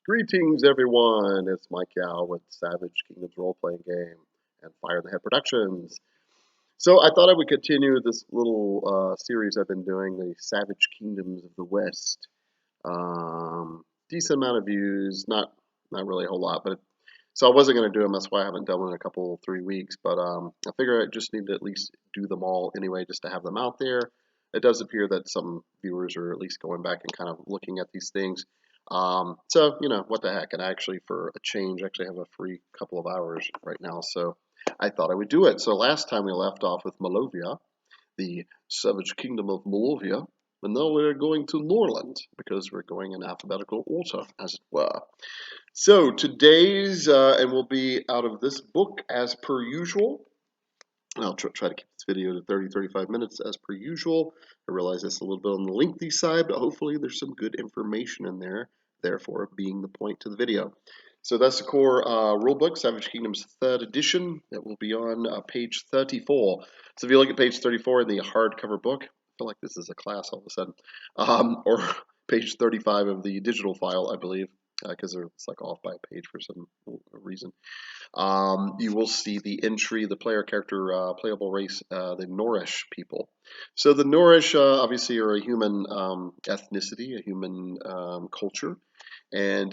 Greetings, everyone. It's Mike Yao with Savage Kingdoms role-playing game and Fire in the Head Productions. So I thought I would continue this little series I've been doing, the Savage Kingdoms of the West. Decent amount of views, not really a whole lot, but so I wasn't going to do them. That's why I haven't done one in a couple 3 weeks. But I figure I just need to at least do them all anyway, just to have them out there. It does appear that some viewers are at least going back and kind of looking at these things. So what the heck? And actually, for a change, I actually have a free couple of hours right now, so I thought I would do it. So last time we left off with Malovia, the Savage Kingdom of Malovia, and now we're going to Norlund because we're going in alphabetical order, as it were. So today's, and we'll be out of this book as per usual. I'll try to keep this video to 30-35 minutes as per usual. I realize it's a little bit on the lengthy side, but hopefully there's some good information in there, therefore being the point to the video. So that's the core rulebook, Savage Kingdoms 3rd edition. It will be on page 34. So if you look at page 34 in the hardcover book, I feel like this is a class all of a sudden, or page 35 of the digital file, I believe, because it's like off by a page for some reason. You will see the entry, the player character, playable race, the Norish people. So the Norish obviously are a human ethnicity, a human culture. And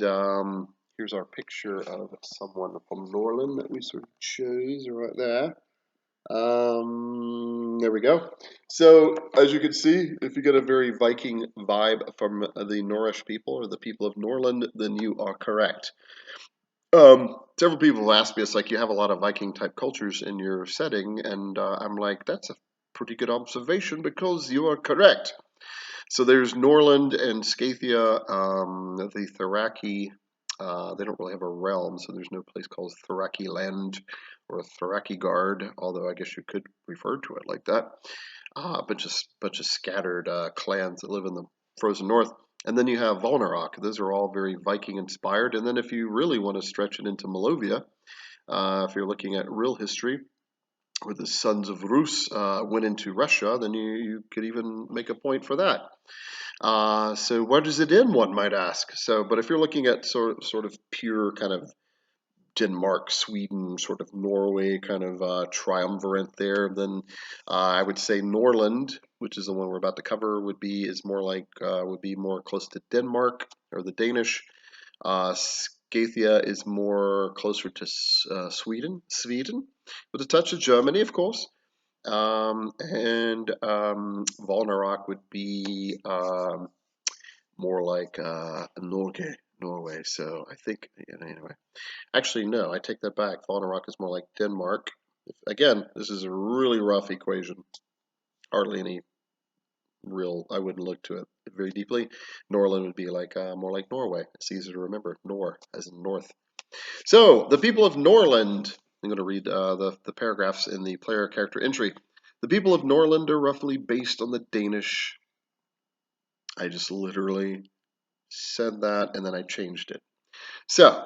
here's our picture of someone from Norlund that we sort of chose right there. There we go. So as you can see, if you get a very Viking vibe from the Norish people or the people of Norlund, then you are correct. Several people have asked me, it's like you have a lot of Viking type cultures in your setting, and I'm like, that's a pretty good observation because you are correct. So there's Norlund and Scathia, the Thuraki. They don't really have a realm, so there's no place called Thuraki Land or Thuraki Guard, although I guess you could refer to it like that. But just bunch of scattered clans that live in the frozen north. And then you have Volnarok. Those are all very Viking inspired. And then if you really want to stretch it into Malovia, if you're looking at real history, where the sons of Rus went into Russia, then you could even make a point for that. So where does it end, one might ask? So, but if you're looking at sort of pure kind of Denmark, Sweden, sort of Norway kind of triumvirate there, then I would say Norlund, which is the one we're about to cover, would be more close to Denmark or the Danish. Scathia is more closer to Sweden, with a touch of Germany, of course. And Volnarok would be more like Norway. So I think, anyway. Actually, no, I take that back. Volnarok is more like Denmark. Again, this is a really rough equation. Hardly any real, I wouldn't look to it very deeply. Norlund would be like more like Norway. It's easy to remember. Nor, as in north. So, the people of Norlund, I'm going to read the paragraphs in the player character entry. The people of Norlund are roughly based on the Danish. I just literally said that and then I changed it. So,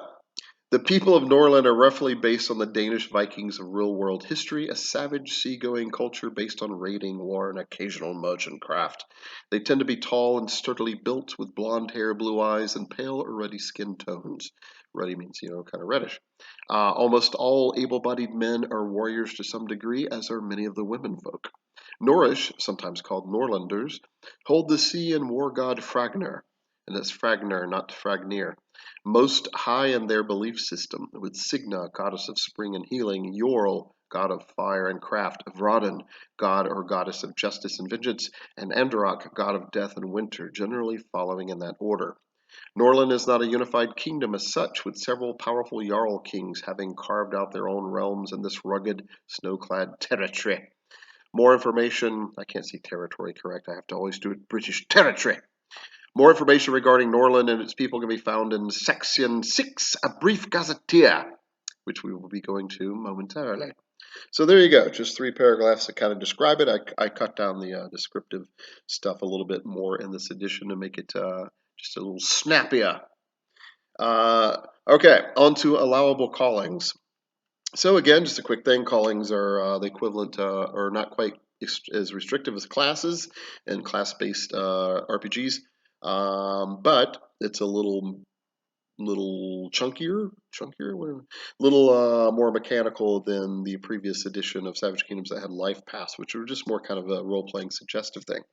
the people of Norlund are roughly based on the Danish Vikings of real-world history, a savage seagoing culture based on raiding, war, and occasional merchant craft. They tend to be tall and sturdily built, with blonde hair, blue eyes, and pale or ruddy skin tones. Ruddy means, kind of reddish. Almost all able-bodied men are warriors to some degree, as are many of the women folk. Norish, sometimes called Norlanders, hold the sea and war god Fragner, and that's Fragner, not Fragnir, most high in their belief system, with Signa, goddess of spring and healing, Jorl, god of fire and craft, Vraden, god or goddess of justice and vengeance, and Androck, god of death and winter, generally following in that order. Norlund is not a unified kingdom as such, with several powerful Jarl kings having carved out their own realms in this rugged, snow-clad territory. More information, I can't see territory correct, I have to always do it British territory. More information regarding Norlund and its people can be found in Section 6, A Brief Gazetteer, which we will be going to momentarily. So there you go, just 3 paragraphs that kind of describe it. I cut down the descriptive stuff a little bit more in this edition to make it just a little snappier. Okay, on to allowable callings. So again, just a quick thing, callings are the equivalent, or not quite as restrictive as classes and class-based RPGs. But it's a little little little more mechanical than the previous edition of Savage Kingdoms that had Life Pass, which were just more kind of a role-playing suggestive thing.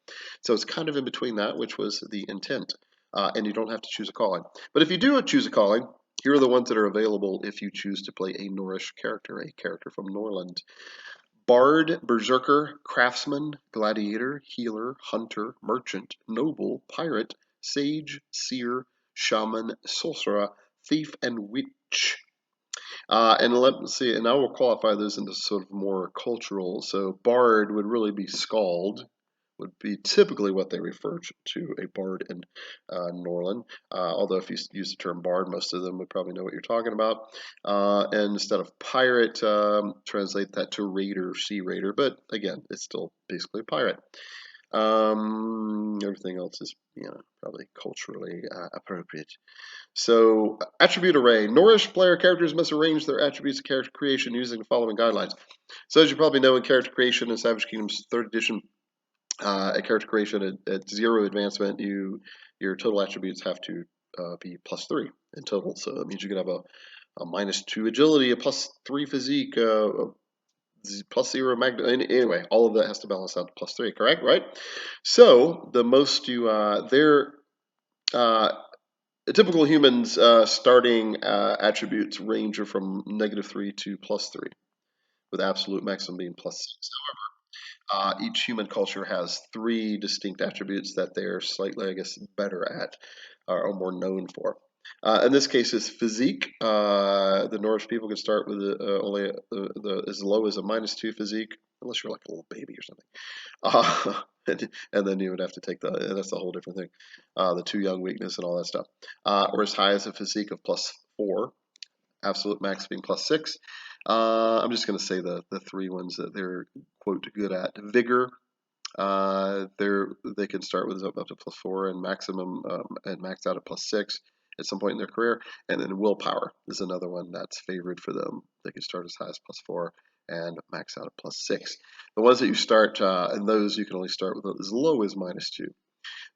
So it's kind of in between that, which was the intent. And you don't have to choose a calling. But if you do choose a calling, here are the ones that are available if you choose to play a Norish character, a character from Norlund. Bard, Berserker, Craftsman, Gladiator, Healer, Hunter, Merchant, Noble, Pirate, Sage, Seer, Shaman, Sorcerer, Thief, and Witch. And let's see, and I will qualify those into sort of more cultural. So Bard would really be Scald, would be typically what they refer to a bard in Norlund. Although if you use the term bard, most of them would probably know what you're talking about. And instead of pirate, translate that to raider, sea raider. But again, it's still basically pirate. Everything else is, probably culturally appropriate. So, attribute array. Norish player characters must arrange their attributes of character creation using the following guidelines. So, as you probably know, in character creation in Savage Kingdoms 3rd edition, at character creation at 0 advancement, your total attributes have to be +3 in total. So that means you can have a -2 agility, a +3 physique, +0 magnet. Anyway, all of that has to balance out to +3. Correct, right? So the most you their typical humans starting attributes range from -3 to +3, with absolute maximum being +6. Each human culture has 3 distinct attributes that they're slightly, I guess, better at or more known for. In this case, it's physique. The Norse people can start with only as low as a -2 physique, unless you're like a little baby or something. And then you would have to take and that's a whole different thing. The too young weakness and all that stuff. Or as high as a physique of +4, absolute max being +6. I'm just going to say the 3 ones that they're quote good at. Vigor, they can start with up to +4 and maximum and max out at +6 at some point in their career. And then willpower is another one that's favored for them. They can start as high as +4 and max out at +6. The ones that you start and those you can only start with as low as -2.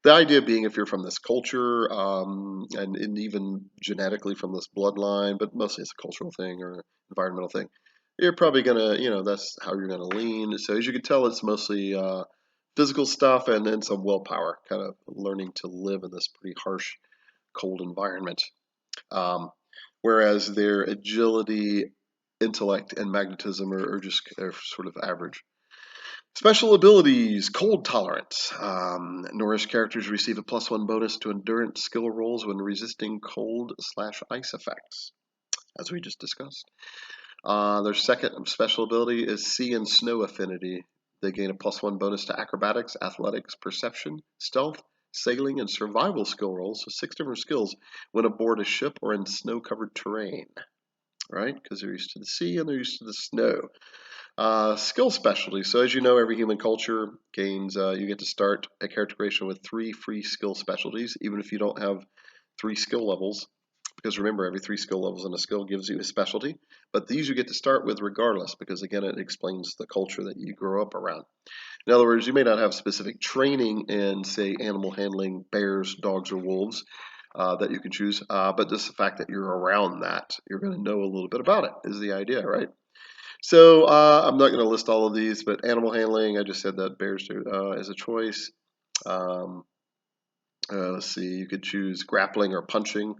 The idea being if you're from this culture and even genetically from this bloodline, but mostly it's a cultural thing or environmental thing, you're probably gonna, that's how you're gonna lean. So as you can tell, it's mostly physical stuff and then some willpower, kind of learning to live in this pretty harsh, cold environment. Um, Whereas their agility, intellect, and magnetism are sort of average. Special abilities, cold tolerance. Norse characters receive a +1 bonus to endurance skill rolls when resisting cold/ice effects, as we just discussed. Their second special ability is sea and snow affinity. They gain a +1 bonus to acrobatics, athletics, perception, stealth, sailing, and survival skill rolls, so 6 different skills, when aboard a ship or in snow-covered terrain, right? Because they're used to the sea and they're used to the snow. Skill specialties. So as you know, every human culture gains, you get to start a character creation with 3 free skill specialties, even if you don't have 3 skill levels. Because remember, every 3 skill levels in a skill gives you a specialty. But these you get to start with regardless, because again, it explains the culture that you grow up around. In other words, you may not have specific training in, say, animal handling, bears, dogs, or wolves that you can choose, but just the fact that you're around that, you're going to know a little bit about it, is the idea, right? So I'm not going to list all of these, but animal handling, I just said that bears is a choice. Um, let's see, you could choose grappling or punching,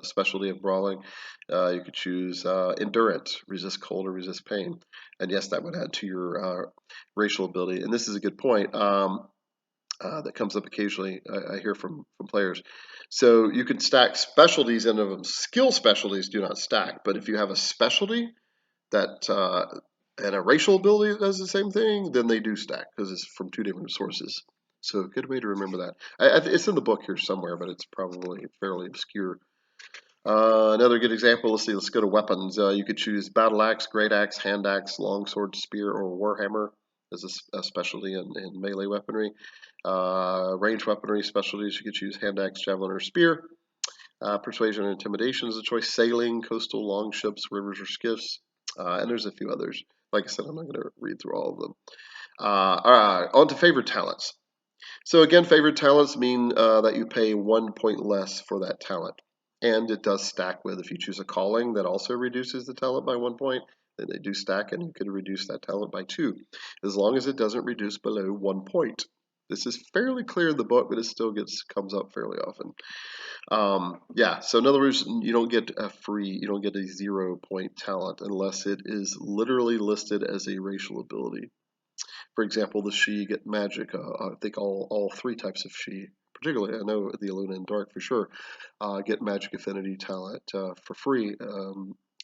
specialty of brawling. You could choose endurance, resist cold or resist pain. And yes, that would add to your racial ability. And this is a good point that comes up occasionally. I hear from players. So you can stack specialties into them. Skill specialties do not stack, but if you have a specialty that and a racial ability that does the same thing, then they do stack because it's from 2 different sources. So a good way to remember that. It's in the book here somewhere, but it's probably fairly obscure. Another good example, let's go to weapons. You could choose battle axe, great axe, hand axe, longsword, spear, or warhammer as a specialty in melee weaponry. Range weaponry specialties, you could choose hand axe, javelin, or spear. Persuasion and intimidation is a choice. Sailing, coastal, longships, rivers, or skiffs. And there's a few others. Like I said, I'm not going to read through all of them. All right, on to favorite talents. So again, favorite talents mean that you pay 1 point less for that talent. And it does stack with, if you choose a calling that also reduces the talent by 1 point, then they do stack and you could reduce that talent by 2, as long as it doesn't reduce below 1 point. This is fairly clear in the book, but it still comes up fairly often. Yeah, so in other words, you don't get a 0 point talent unless it is literally listed as a racial ability. For example, the Shi get magic. I think all 3 types of Shi, particularly I know the Aluna and Dark for sure, get magic affinity talent for free.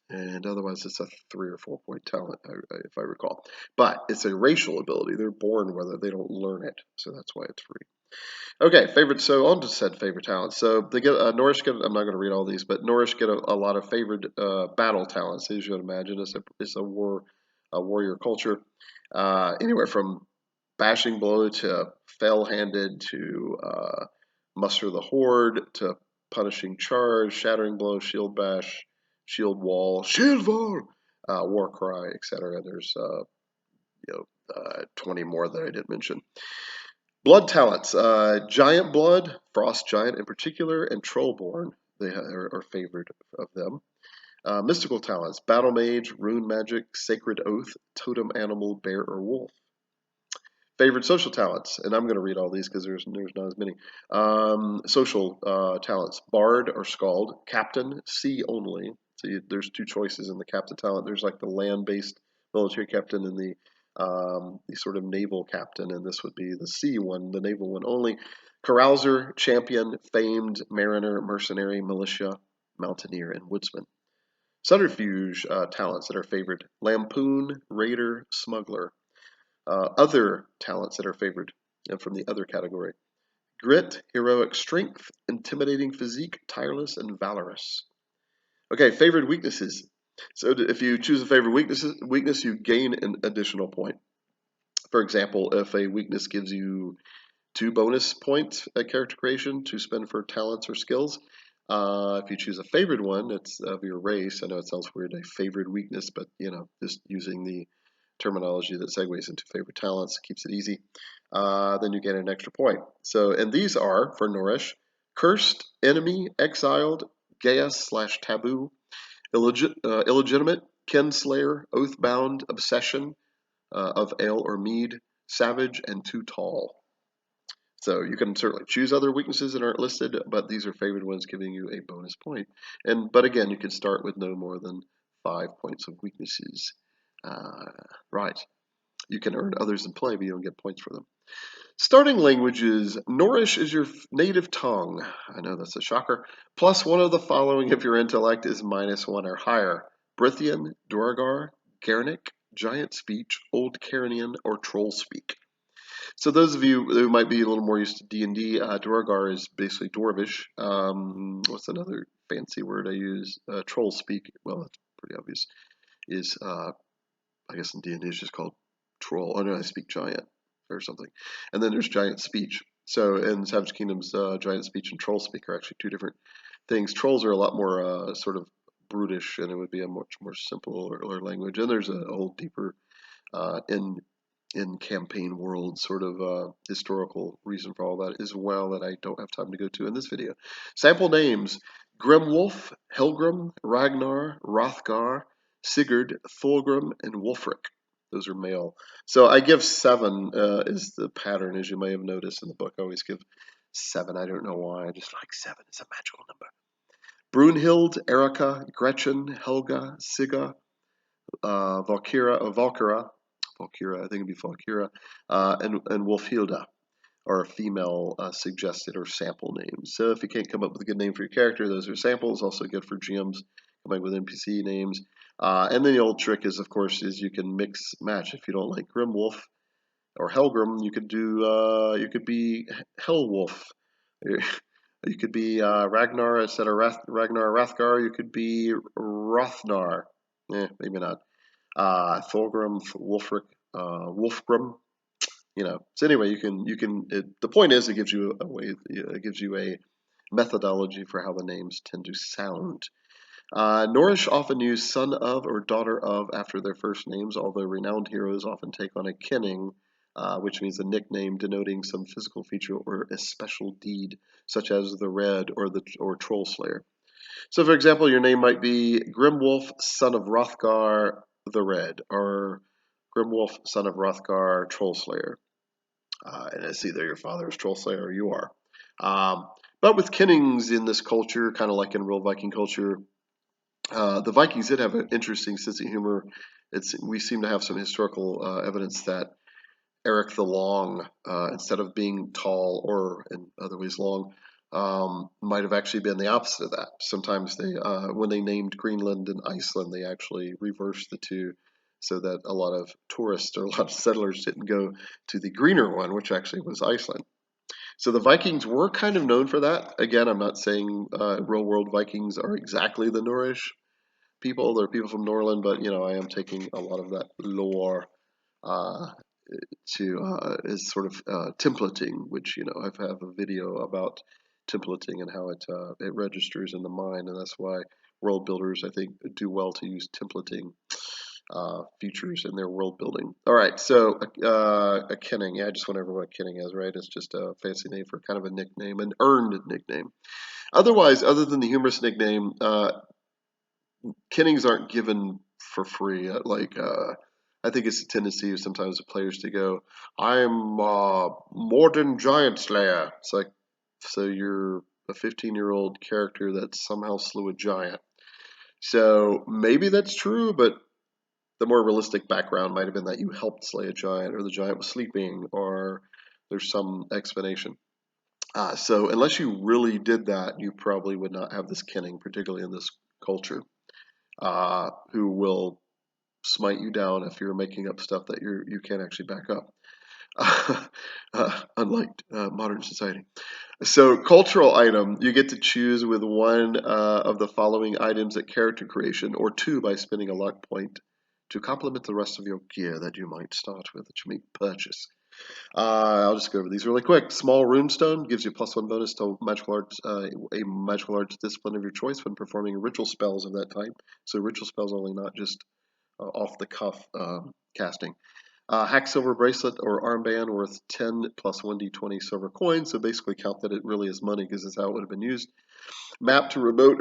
And otherwise, it's a 3 or 4 point talent, if I recall. But it's a racial ability. They're born with it. They don't learn it. So that's why it's free. Okay, favorite. So on to said favorite talents. So they get Norish get. I'm not going to read all these, but Norish get a lot of favored battle talents. As you would imagine, it's a warrior culture. Anywhere from bashing blow to fell-handed to muster the horde to punishing charge, shattering blow, shield bash, shield wall, war cry, etc. There's 20 more that I didn't mention. Blood talents, Giant Blood, Frost Giant in particular, and Trollborn, they are favored of them. Mystical talents, Battle Mage, Rune Magic, Sacred Oath, Totem Animal, Bear or Wolf. Favorite social talents, and I'm going to read all these because there's not as many. Social talents, Bard or Scald, Captain, Sea only. So there's 2 choices in the Captain talent. There's like the land-based military captain and the sort of naval captain, and this would be the sea one, the naval one only. Carouser, Champion, Famed, Mariner, Mercenary, Militia, Mountaineer, and Woodsman. Subterfuge talents that are favored, Lampoon, Raider, Smuggler. Other talents that are favored from the other category, Grit, Heroic Strength, Intimidating Physique, Tireless, and Valorous. Okay, favored weaknesses. So if you choose a favorite weakness, you gain an additional point. For example, if a weakness gives you 2 bonus points at character creation to spend for talents or skills, if you choose a favored one, it's of your race. I know it sounds weird, a favored weakness, but just using the terminology that segues into favorite talents keeps it easy. Then you get an extra point. So, and these are for Norish: cursed, enemy, exiled, Gaius/taboo, illegitimate, kinslayer, oathbound, obsession of ale or mead, savage, and too tall. So you can certainly choose other weaknesses that aren't listed, but these are favored ones giving you a bonus point. But again, you can start with no more than 5 points of weaknesses. Right. You can earn others in play, but you don't get points for them. Starting languages, Norish is your native tongue. I know that's a shocker. Plus one of the following if your intellect is -1 or higher: Brithian, Duergar, Gernic, Giant Speech, Old Carnian, or Troll Speak. So those of you who might be a little more used to D&D, Duergar is basically Dwarvish. What's another fancy word I use? Troll Speak. Well, that's pretty obvious. Is I guess in D&D it's just called Troll. Oh no, I speak Giant or something. And then there's Giant Speech. So in Savage Kingdoms, Giant Speech and Troll Speak are actually 2 different things. Trolls are a lot more sort of brutish, and it would be a much more simple or language. And there's a whole deeper in campaign world sort of historical reason for all that as well that I don't have time to go to in this video. Sample names: Grimwolf, Helgrim, Ragnar, Rothgar, Sigurd, Thorgrim, and Wulfric. Those are male. So I give 7 is the pattern, as you may have noticed in the book. I always give 7. I don't know why. I just like 7. It's a magical number. Brunhild, Erica, Gretchen, Helga, Sigga, Valkyra, I think it'd be Valkyra, and Wolfhilda are female suggested or sample names. So if you can't come up with a good name for your character, those are samples. Also good for GMs coming up with NPC names. And then the old trick is, of course, is you can mix match. If you don't like Grimwolf or Helgrim, you could be Hellwolf. You could be Ragnar instead of Ragnar Rathgar. You could be Rothnar. Maybe not. Thorgrim, Wulfric, Wolfgrim. So anyway, the point is, it gives you a way, it gives you a methodology for how the names tend to sound. Norish often use son of or daughter of after their first names, although renowned heroes often take on a kinning, which means a nickname denoting some physical feature or a special deed, such as the Red or Troll Slayer. So, for example, your name might be Grimwolf, son of Hrothgar the Red, or Grimwolf, son of Hrothgar Trollslayer. And it's either your father is Trollslayer or you are. But with kinnings in this culture, kind of like in real Viking culture, the Vikings did have an interesting sense of humor. We seem to have some historical evidence that Eric the Long, instead of being tall or in other ways long, might have actually been the opposite of that. Sometimes when they named Greenland and Iceland, they actually reversed the two so that a lot of tourists or a lot of settlers didn't go to the greener one, which actually was Iceland. So the Vikings were kind of known for that. Again, I'm not saying real world Vikings are exactly the Norish people. They're people from Norlund, but I am taking a lot of that lore uh, to is sort of templating, which I have a video about templating and how it registers in the mind, and that's why world builders I think do well to use templating features in their world building. All right, so a kenning, yeah, I just went over what a kenning is, right? It's just a fancy name for kind of a nickname, an earned nickname. Otherwise, other than the humorous nickname, kennings aren't given for free. I think it's a tendency of sometimes the players to go, "I'm Morden Giant Slayer." It's like, so you're a 15-year-old character that somehow slew a giant. So maybe that's true, but the more realistic background might have been that you helped slay a giant, or the giant was sleeping, or there's some explanation. So unless you really did that, you probably would not have this kenning, particularly in this culture, who will smite you down if you're making up stuff that you can't actually back up. Unlike modern society. So, cultural item, you get to choose with one of the following items at character creation, or two by spending a luck point to complement the rest of your gear that you might start with, that you may purchase. I'll just go over these really quick. Small runestone gives you +1 bonus to magical arts, a magical arts discipline of your choice when performing ritual spells of that type. So, ritual spells only, not just off the cuff casting. Hack silver bracelet or armband worth 10 plus 1d20 silver coins. So basically count that it really is money because that's how it would have been used. Map to remote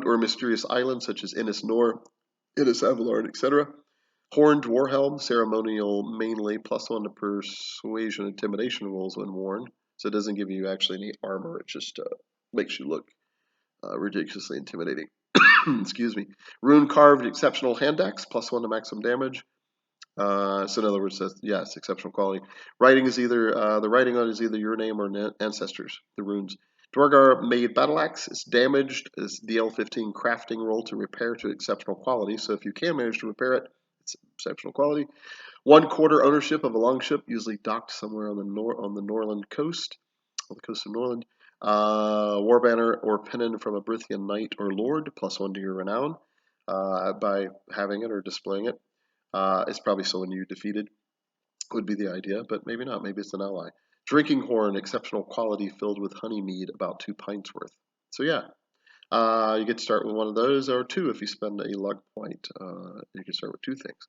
or mysterious islands such as Innis Nor, Innis Avalard, etc. Horned warhelm, ceremonial mainly, +1 to persuasion intimidation rolls when worn. So it doesn't give you actually any armor, it just makes you look ridiculously intimidating. Excuse me. Rune carved exceptional hand axe, +1 to maximum damage. So in other words, it's exceptional quality. Writing is either the writing on it is either your name or ancestors. The runes. Dwargar made battle axe. It's damaged. It's DL15 crafting roll to repair to exceptional quality. So if you can manage to repair it, it's exceptional quality. 1/4 ownership of a longship, usually docked somewhere on the Norland coast, on the coast of Norland. War banner or pennon from a Brithian knight or lord, +1 to your renown by having it or displaying it. It's probably someone you defeated, would be the idea, but maybe not. Maybe it's an ally. Drinking horn, exceptional quality, filled with honey mead, about 2 pints worth. So yeah, you get to start with one of those, or two if you spend a luck point. You can start with two things.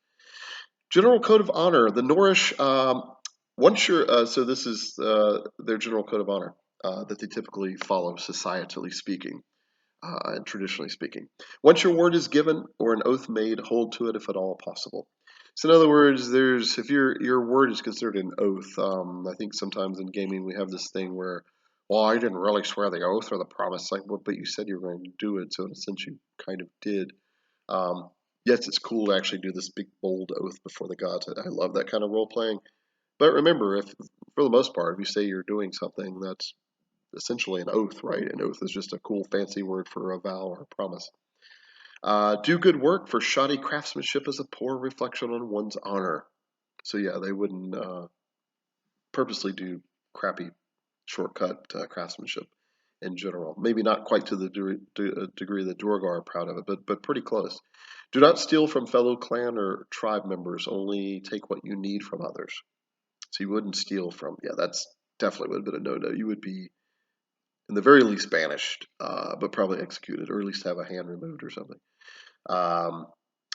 General code of honor. The Norish, once you're, so this is their general code of honor that they typically follow, societally speaking. And traditionally speaking. Once your word is given or an oath made, hold to it if at all possible. So in other words, if your word is considered an oath, I think sometimes in gaming we have this thing where, well, I didn't really swear the oath or the promise, like, well, but you said you were going to do it, so in a sense you kind of did. Um, yes, it's cool to actually do this big bold oath before the gods. I love that kind of role playing. But remember, if for the most part, if you say you're doing something, that's essentially an oath, right? An oath is just a cool fancy word for a vow or a promise. Do good work, for shoddy craftsmanship is a poor reflection on one's honor. So yeah, they wouldn't purposely do crappy shortcut craftsmanship in general. Maybe not quite to the degree that Duergar are proud of it, but pretty close. Do not steal from fellow clan or tribe members. Only take what you need from others. So you wouldn't steal from. Yeah, that's definitely would have been a no-no. You would be in the very least banished, but probably executed, or at least have a hand removed or something. Um,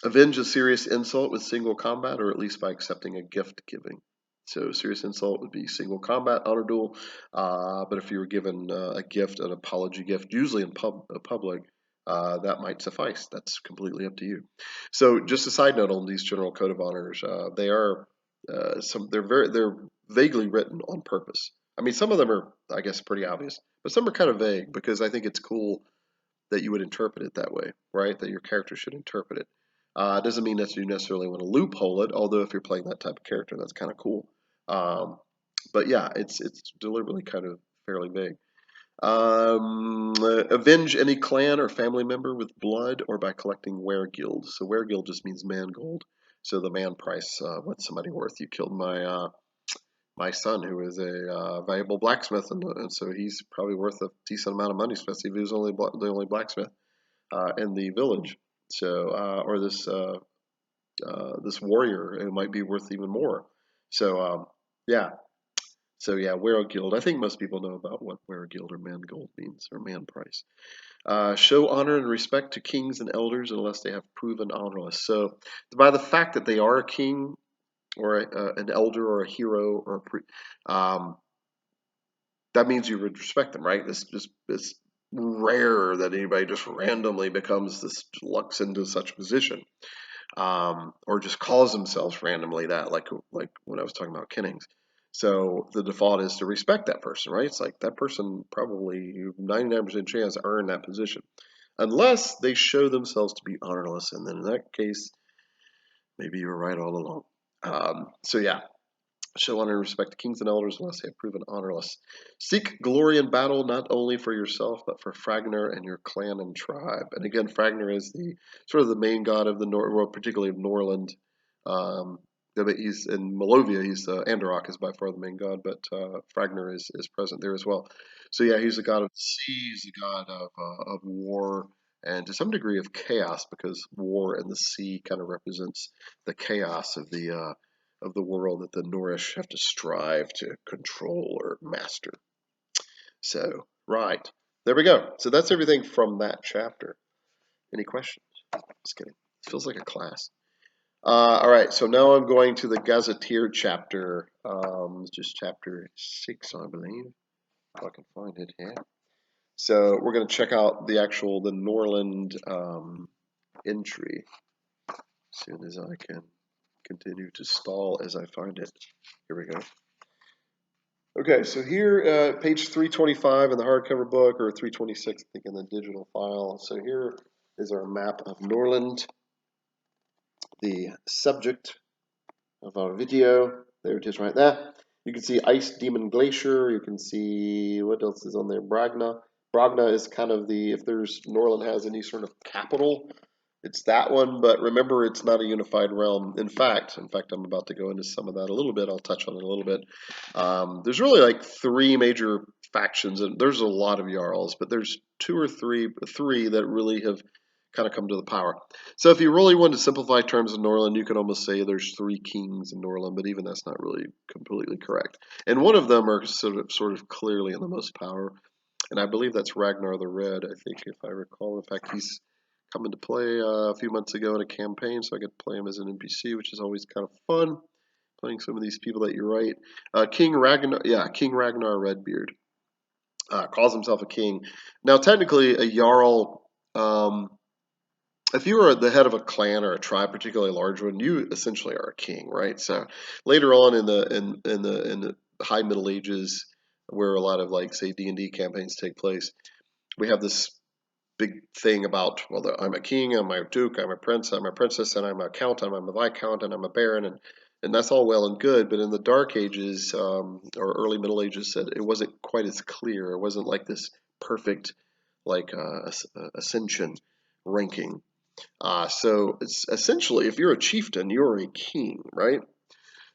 Avenge a serious insult with single combat, or at least by accepting a gift giving. So serious insult would be single combat, honor duel. But if you were given a gift, an apology gift, usually in public, that might suffice. That's completely up to you. So just a side note on these general code of honors, they are they're vaguely written on purpose. I mean, some of them are, I guess, pretty obvious, but some are kind of vague because I think it's cool that you would interpret it that way, right? That your character should interpret it. Doesn't mean that you necessarily want to loophole it, although if you're playing that type of character, that's kind of cool. But yeah, it's deliberately kind of fairly vague. Avenge any clan or family member with blood or by collecting weregild. So weregild just means man gold. So the man price, what's somebody worth? You killed my son, who is a valuable blacksmith, and so he's probably worth a decent amount of money, especially if he was the only blacksmith in the village. So, or this warrior, it might be worth even more. So, yeah. So yeah, weregild. I think most people know about what weregild or man gold means, or man price. Show honor and respect to kings and elders unless they have proven honorless. So, by the fact that they are a king or an elder or a hero or that means you would respect them, right? It's rare that anybody just randomly becomes this lucks into such a position, or just calls themselves randomly that, like when I was talking about Kennings. So the default is to respect that person, right? It's like that person probably 99% chance earned that position, unless they show themselves to be honorless, and then in that case, maybe you were right all along. So yeah, show honor and respect to kings and elders unless they have proven honorless. Seek glory in battle not only for yourself but for Fragner and your clan and tribe. And again, Fragner is the sort of the main god of the world, particularly of Norlund. Um, he's in Malovia. He's Andorok is by far the main god, but Fragner is present there as well. So yeah, he's the god of the sea. He's the god of war and to some degree of chaos, because war and the sea kind of represents the chaos of the world that the Norish have to strive to control or master. So, right. There we go. So that's everything from that chapter. Any questions? Just kidding. It feels like a class. All right, so now I'm going to the Gazetteer chapter. Just chapter 6, I believe. If I can find it here. So we're going to check out the Norlund entry as soon as I can continue to stall as I find it. Here we go. Okay, so here, page 325 in the hardcover book, or 326, I think, in the digital file. So here is our map of Norlund, the subject of our video. There it is right there. You can see Ice Demon Glacier. You can see, what else is on there? Bragna. Bragna is kind of if Norlund has any sort of capital, it's that one, but remember, it's not a unified realm. In fact, I'm about to go into some of that a little bit. I'll touch on it a little bit. There's really like three major factions, and there's a lot of Jarls, but there's two or three that really have kind of come to the power. So if you really want to simplify terms in Norlund, you could almost say there's three kings in Norlund, but even that's not really completely correct. And one of them are sort of clearly in the most power, and I believe that's Ragnar the Red, I think, if I recall. In fact, he's come into play a few months ago in a campaign, so I get to play him as an NPC, which is always kind of fun, playing some of these people that you write. King Ragnar Redbeard calls himself a king. Now, technically, a Jarl, if you are the head of a clan or a tribe, particularly a large one, you essentially are a king, right? So later on in the High Middle Ages, where a lot of, like, say, D&D campaigns take place, we have this big thing about, well, I'm a king, I'm a duke, I'm a prince, I'm a princess, and I'm a count, and I'm a viscount, and I'm a baron, and that's all well and good. But in the Dark Ages or early Middle Ages, it wasn't quite as clear. It wasn't like this perfect, like ascension ranking. So it's essentially, if you're a chieftain, you're a king, right?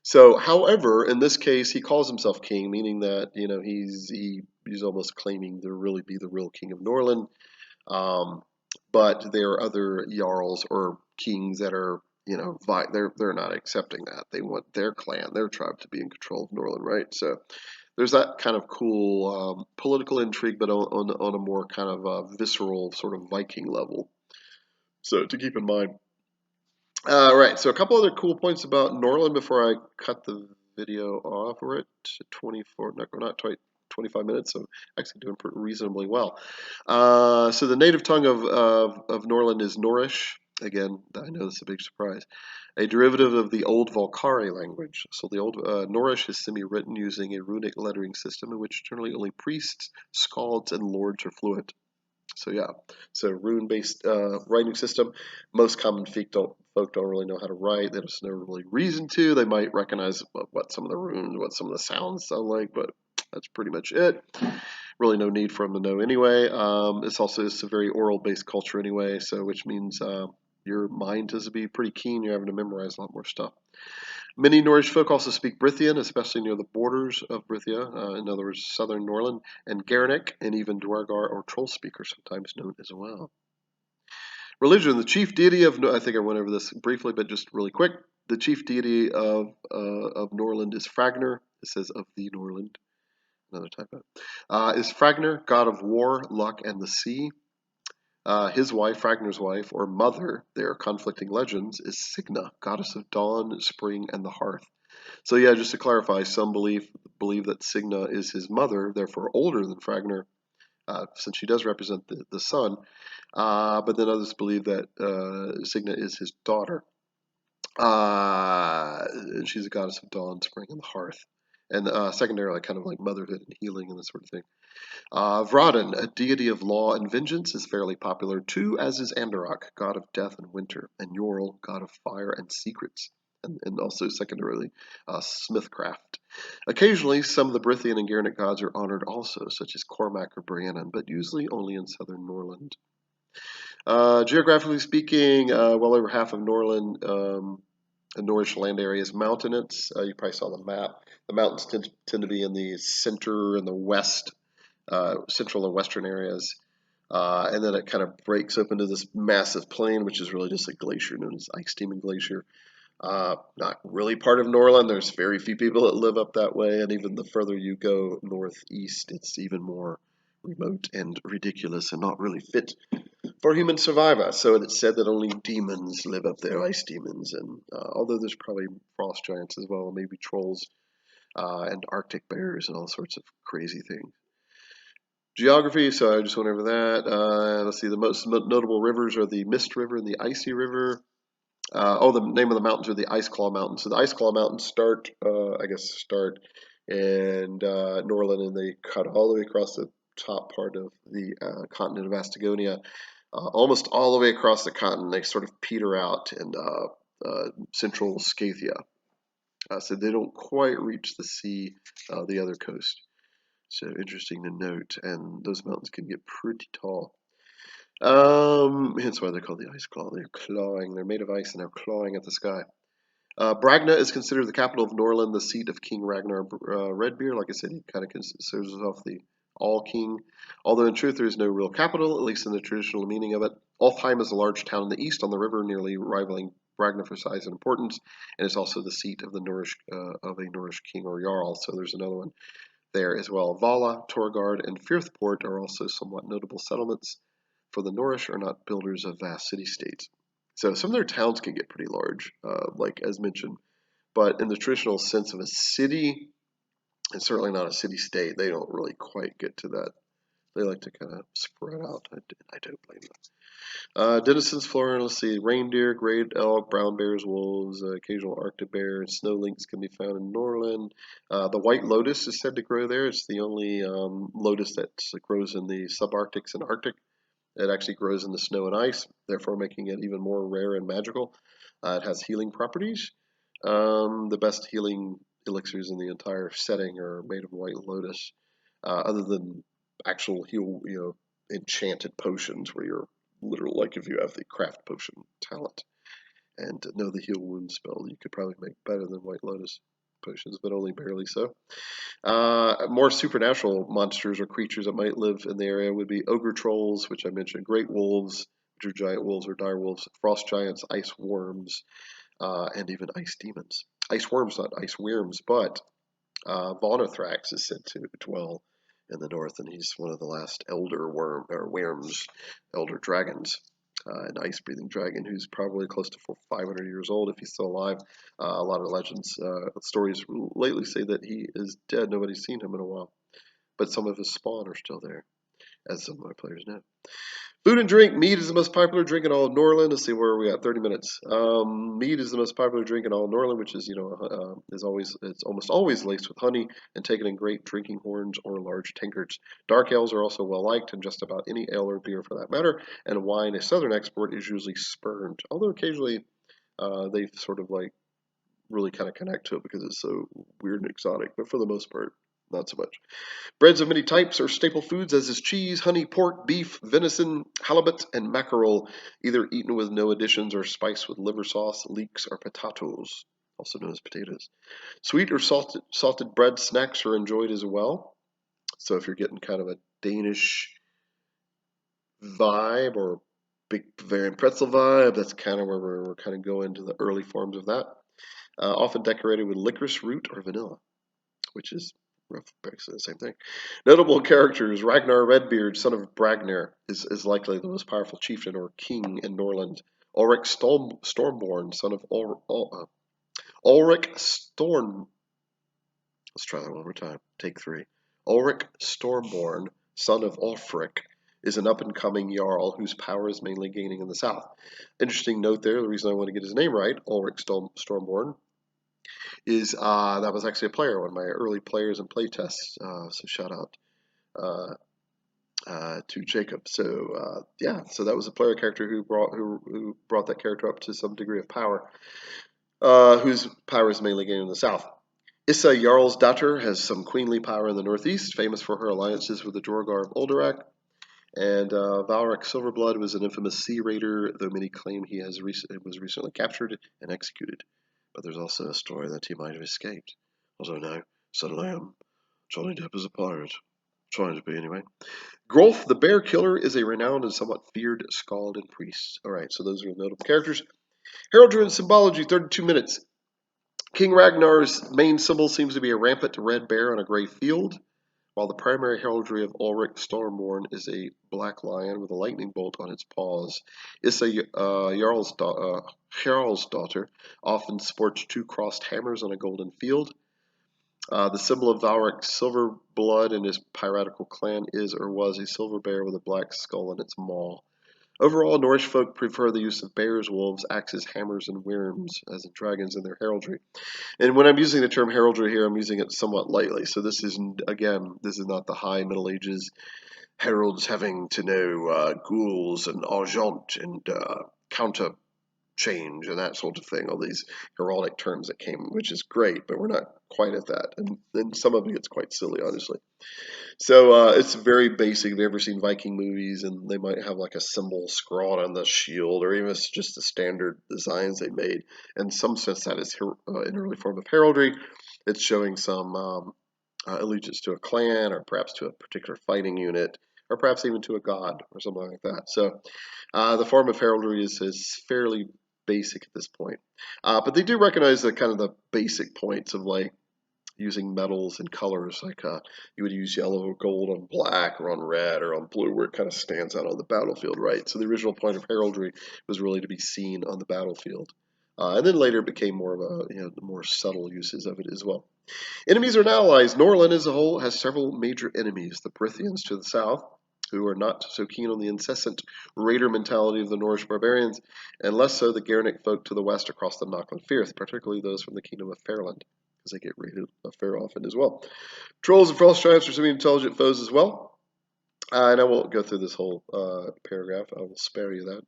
So, however, in this case, he calls himself king, meaning that he's almost claiming to really be the real king of Norlund. But there are other jarls or kings that are, they're not accepting that. They want their clan, their tribe, to be in control of Norlund, right? So there's that kind of cool political intrigue, but on a more kind of visceral sort of Viking level. So to keep in mind. Right. So a couple other cool points about Norlund before I cut the video off. We're at 24, not quite 25 minutes, so actually doing reasonably well. So the native tongue of Norlund is Norish. Again, I know this is a big surprise. A derivative of the Old Valkyrie language. So the Old Norish is semi-written using a runic lettering system in which generally only priests, scalds, and lords are fluent. So yeah, so rune-based writing system. Most common folk don't really know how to write. There's no really reason to. They might recognize what some of the runes, what some of the sounds sound like, but that's pretty much it. Really no need for them to know anyway. It's a very oral-based culture anyway, so which means your mind has to be pretty keen. You're having to memorize a lot more stuff. Many Norish folk also speak Brithian, especially near the borders of Brithia, in other words, southern Norland, and Gernic, and even Dwargar or Troll speakers, sometimes known as well. Religion, the chief deity of, I think I went over this briefly, but just really quick. The chief deity of Norland is Fragner. It says of the Norland, another typo. Is Fragner, god of war, luck, and the sea. His wife, Fragnar's wife, or mother, there are conflicting legends, is Signa, goddess of dawn, spring, and the hearth. So yeah, just to clarify, some believe that Signa is his mother, therefore older than Fragnar, since she does represent the sun. But then others believe that Signa is his daughter. She's a goddess of dawn, spring, and the hearth. And secondarily, kind of like motherhood and healing and that sort of thing. Vradan, a deity of law and vengeance, is fairly popular too, as is Andarok, god of death and winter, and Yorl, god of fire and secrets, and also secondarily smithcraft. Occasionally, some of the Brithian and Gernic gods are honored also, such as Cormac or Briannon, but usually only in southern Norland. Geographically speaking, well over half of Norland, the Norish land area is mountainous. You probably saw the map. The mountains tend to be in the center and the west, central and western areas. And then it kind of breaks up into this massive plain, which is really just a glacier known as Ice Demon Glacier. Not really part of Norland. There's very few people that live up that way, and even the further you go northeast, it's even more remote and ridiculous and not really fit for human survivor. So it's said that only demons live up there, ice demons, and although there's probably frost giants as well, maybe trolls and Arctic bears and all sorts of crazy things. Geography, so I just went over that. Let's see, the most notable rivers are the Mist River and the Icy River. The name of the mountains are the Ice Claw Mountains. So the Ice Claw Mountains start in Norland, and they cut all the way across the top part of the continent of Astagonia, almost all the way across the continent. They sort of peter out in central Scathia. So they don't quite reach the sea, the other coast. So interesting to note, and those mountains can get pretty tall. Hence why they're called the Ice Claw. They're clawing. They're made of ice, and they're clawing at the sky. Bragna is considered the capital of Norland, the seat of King Ragnar Redbeard. Like I said, he kind of considers himself the all-king. Although in truth there is no real capital, at least in the traditional meaning of it. Alfheim is a large town in the east on the river, nearly rivaling Bragna for size and importance, and it's also the seat of the Norish of a Norish king or jarl. So there's another one there as well. Vala, Torgard, and Firthport are also somewhat notable settlements. For the Norish are not builders of vast city-states. So some of their towns can get pretty large, like as mentioned. But in the traditional sense of a city, and certainly not a city-state, they don't really quite get to that. They like to kind of spread out. I don't blame them. Denizens, Florida, let's see, reindeer, great elk, brown bears, wolves, occasional Arctic bear, and snow lynx can be found in Norland. The white lotus is said to grow there. It's the only lotus that grows in the subarctics and Arctic. It actually grows in the snow and ice, therefore making it even more rare and magical. It has healing properties. The best healing elixirs in the entire setting are made of white lotus, other than actual enchanted potions where you're literally, like if you have the craft potion talent and know the heal wound spell, you could probably make better than white lotus potions, but only barely so. More supernatural monsters or creatures that might live in the area would be ogre trolls, which I mentioned, great wolves, which are giant wolves or dire wolves, frost giants, ice worms, and even ice demons. Ice worms, not ice worms, but Vonothrax is said to dwell in the north, and he's one of the last elder worms, elder dragons. an ice-breathing dragon who's probably close to 500 years old if he's still alive. A lot of legends, stories lately say that he is dead. Nobody's seen him in a while, but some of his spawn are still there, as some of my players know. Food and drink. Mead is the most popular drink in all of Norlund. Let's see where we at. 30 minutes. Mead is the most popular drink in all of Norlund, which is it's almost always laced with honey and taken in great drinking horns or large tankards. Dark ales are also well liked in just about any ale or beer for that matter. And wine, a southern export, is usually spurned, although occasionally they sort of like really kind of connect to it because it's so weird and exotic. But for the most part, not so much. Breads of many types are staple foods, as is cheese, honey, pork, beef, venison, halibut, and mackerel, either eaten with no additions or spiced with liver sauce, leeks, or potatoes, also known as potatoes. Sweet or salted bread snacks are enjoyed as well. So if you're getting kind of a Danish vibe or big Bavarian pretzel vibe, that's kind of where we're kind of going to the early forms of that. Often decorated with licorice root or vanilla, which is basically the same thing. Notable characters: Ragnar Redbeard, son of Bragnir, is likely the most powerful chieftain or king in Norland. Ulrich Stormborn, son of Ulrich Storm. Let's try that one more time. Take three. Ulrich Stormborn, son of Ulfric, is an up-and-coming jarl whose power is mainly gaining in the south. Interesting note there. The reason I want to get his name right, Ulrich Stormborn, is that was actually a player, one of my early players and playtests. So shout out to Jacob. So yeah, so that was a player character who brought that character up to some degree of power, whose power is mainly gained in the south. Issa Jarl's daughter has some queenly power in the northeast, famous for her alliances with the Jorgar of Olderak. And Valric Silverblood was an infamous sea raider, though many claim he was recently captured and executed. But there's also a story that he might have escaped. Although now, suddenly Johnny Depp is a pirate. Trying to be, anyway. Grolf, the bear killer, is a renowned and somewhat feared skald and priest. Alright, so those are the notable characters. Heraldry and Symbology, 32 minutes. King Ragnar's main symbol seems to be a rampant red bear on a gray field, while the primary heraldry of Ulrich Stormborn is a black lion with a lightning bolt on its paws. Issa Jarl's daughter often sports two crossed hammers on a golden field. The symbol of Valric's silver blood and his piratical clan is or was a silver bear with a black skull in its maw. Overall, Norish folk prefer the use of bears, wolves, axes, hammers, and wyrms as in dragons in their heraldry. And when I'm using the term heraldry here, I'm using it somewhat lightly. So this isn't, again, this is not the high Middle Ages heralds having to know ghouls and argent and counter change and that sort of thing, all these heraldic terms that came, which is great, but we're not quite at that. And some of it gets quite silly, honestly. So it's very basic. Have you ever seen Viking movies and they might have like a symbol scrawled on the shield, or even it's just the standard designs they made? In some sense, that is an early form of heraldry. It's showing some allegiance to a clan, or perhaps to a particular fighting unit, or perhaps even to a god, or something like that. So the form of heraldry is fairly basic at this point. But they do recognize the kind of the basic points of like using metals and colors, like you would use yellow or gold on black or on red or on blue, where it kind of stands out on the battlefield, right? So the original point of heraldry was really to be seen on the battlefield. And then later it became more of a, the more subtle uses of it as well. Enemies and allies. Norlund as a whole has several major enemies. The Prithians to the south, who are not so keen on the incessant raider mentality of the Norse barbarians, and less so the Gernic folk to the west across the Knockland Firth, particularly those from the kingdom of Fairland, because they get raided fair often as well. Trolls and frost giants are semi-intelligent foes as well. And I won't go through this whole paragraph. I will spare you that.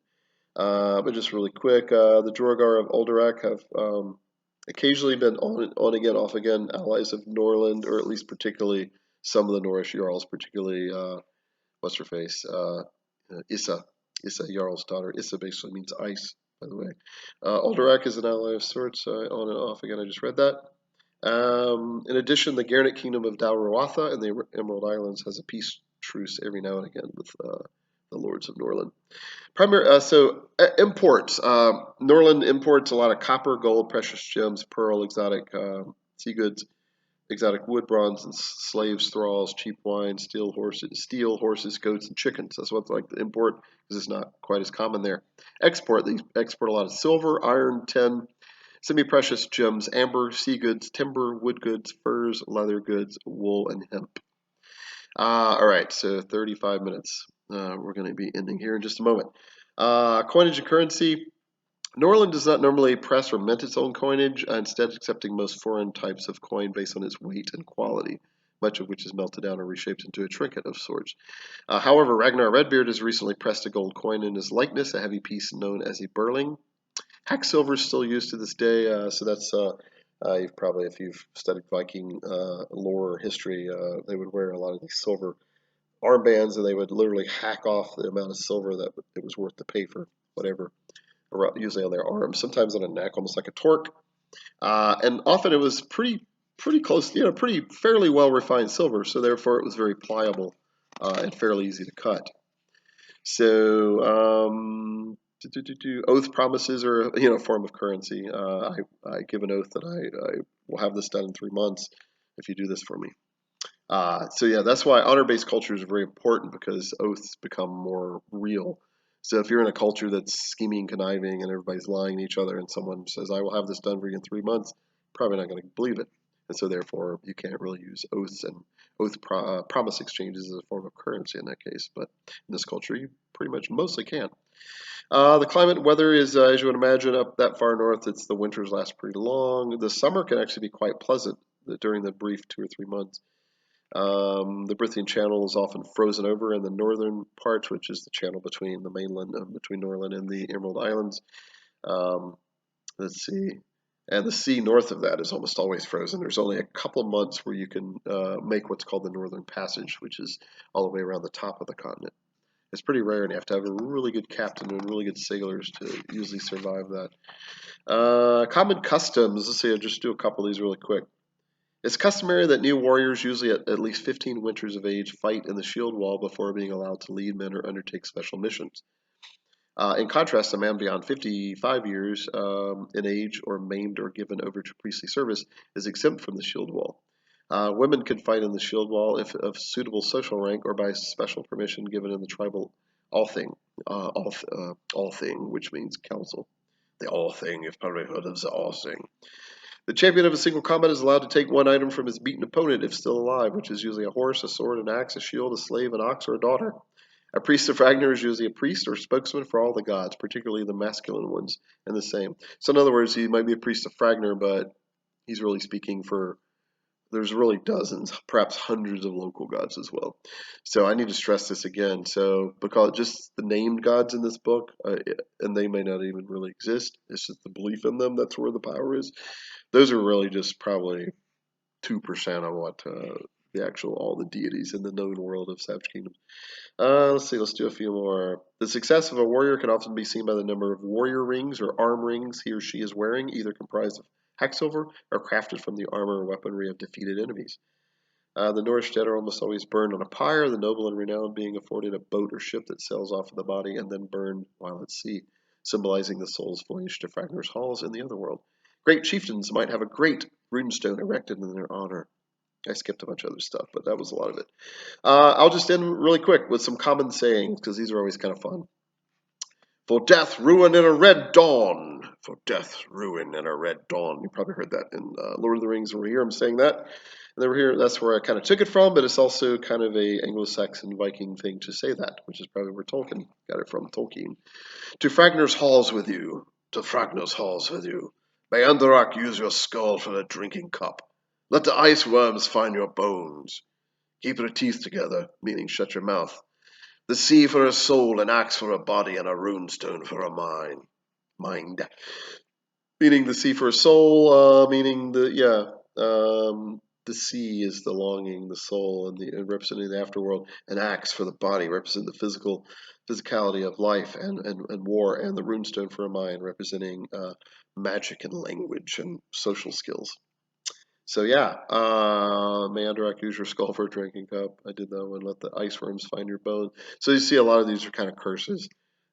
But just really quick, the Jorgar of Olderak have occasionally been on again, off again, allies of Norlund, or at least particularly some of the Norish Jarls, particularly, what's her face, Issa Jarl's daughter. Issa basically means ice, by the way. Olderak is an ally of sorts, on and off again, I just read that. In addition, the Gernic kingdom of Dalruatha and the Emerald Islands has a peace truce every now and again with the lords of Norlund. Imports. Norlund imports a lot of copper, gold, precious gems, pearl, exotic sea goods. exotic wood, bronze, and slaves, thralls, cheap wine, steel horses, goats, and chickens. That's what they like to import because it's not quite as common there. Export, they export a lot of silver, iron, tin, semi-precious gems, amber, sea goods, timber, wood goods, furs, leather goods, wool, and hemp. All right, so 35 minutes. We're going to be ending here in just a moment. Coinage and currency. Norlund does not normally press or mint its own coinage, instead accepting most foreign types of coin based on its weight and quality, much of which is melted down or reshaped into a trinket of sorts. However, Ragnar Redbeard has recently pressed a gold coin in his likeness, a heavy piece known as a burling. Hack silver is still used to this day, so that's you've probably, if you've studied Viking lore or history, they would wear a lot of these silver armbands, and they would literally hack off the amount of silver that it was worth to pay for whatever, usually on their arms, sometimes on a neck, almost like a torque. And often it was pretty close, pretty fairly well refined silver, so therefore it was very pliable and fairly easy to cut. So oath promises are a form of currency. I give an oath that I will have this done in 3 months if you do this for me. So yeah, that's why honor-based cultures are very important, because oaths become more real. So if you're in a culture that's scheming, conniving, and everybody's lying to each other, and someone says, "I will have this done for you in 3 months," probably not going to believe it, and so therefore you can't really use oaths and promise exchanges as a form of currency in that case. But in this culture, you pretty much mostly can. The climate and weather is, as you would imagine, up that far north. It's the winters last pretty long. The summer can actually be quite pleasant during the brief 2 or 3 months. The Brithian Channel is often frozen over in the northern part, which is the channel between the mainland, between Norland and the Emerald Islands. Um, let's see. And the sea north of that is almost always frozen. There's only a couple of months where you can make what's called the Northern Passage, which is all the way around the top of the continent. It's pretty rare, and you have to have a really good captain and really good sailors to usually survive that. Common customs. Let's see, I'll just do a couple of these really quick. It's customary that new warriors, usually at least 15 winters of age, fight in the shield wall before being allowed to lead men or undertake special missions. In contrast, a man beyond 55 years in age or maimed or given over to priestly service is exempt from the shield wall. Women can fight in the shield wall if of suitable social rank or by special permission given in the tribal Althing, Althing, which means council. The Althing, you've probably heard of the Althing. The champion of a single combat is allowed to take one item from his beaten opponent if still alive, which is usually a horse, a sword, an axe, a shield, a slave, an ox, or a daughter. A priest of Ragnar is usually a priest or spokesman for all the gods, particularly the masculine ones, and the same. So in other words, he might be a priest of Ragnar, but he's really speaking for, there's really dozens, perhaps hundreds of local gods as well. So I need to stress this again. So because just the named gods in this book, and they may not even really exist, it's just the belief in them, that's where the power is. Those are really just probably 2% of what the actual, all the deities in the known world of Savage Kingdoms. Let's see, let's do a few more. The success of a warrior can often be seen by the number of warrior rings or arm rings he or she is wearing, either comprised of hacksilver or crafted from the armor or weaponry of defeated enemies. The Norish dead are almost always burned on a pyre, the noble and renowned being afforded a boat or ship that sails off of the body and then burned while at sea, symbolizing the soul's voyage to Fragnar's halls in the otherworld. Great chieftains might have a great runestone erected in their honor. I skipped a bunch of other stuff, but that was a lot of it. I'll just end really quick with some common sayings, because these are always kind of fun. For death, ruin, and a red dawn. For death, ruin, and a red dawn. You probably heard that in Lord of the Rings, where we hear him saying that. And then we're here, that's where I kind of took it from, but it's also kind of a Anglo-Saxon Viking thing to say that, which is probably where Tolkien got it from, Tolkien. To Fragnar's halls with you. To Fragnar's halls with you. May Underak use your skull for a drinking cup. Let the ice worms find your bones. Keep your teeth together, meaning shut your mouth. The sea for a soul, an axe for a body, and a runestone for a mind. Meaning the sea for a soul, meaning the sea is the longing, the soul, and representing the afterworld. An axe for the body, representing the physicality of life and war, and the runestone for a mind, representing magic and language and social skills. So yeah, Mandarak, use your skull for a drinking cup. I did that one. Let the ice worms find your bones. So you see a lot of these are kind of curses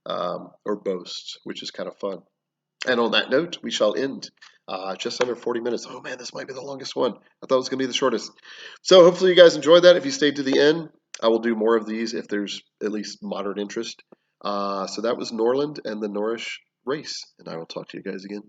or boasts, which is kind of fun. And on that note, we shall end. Just under 40 minutes. Oh man, this might be the longest one. I thought it was going to be the shortest. So hopefully you guys enjoyed that. If you stayed to the end, I will do more of these if there's at least moderate interest. So that was Norlund and the Norish race, and I will talk to you guys again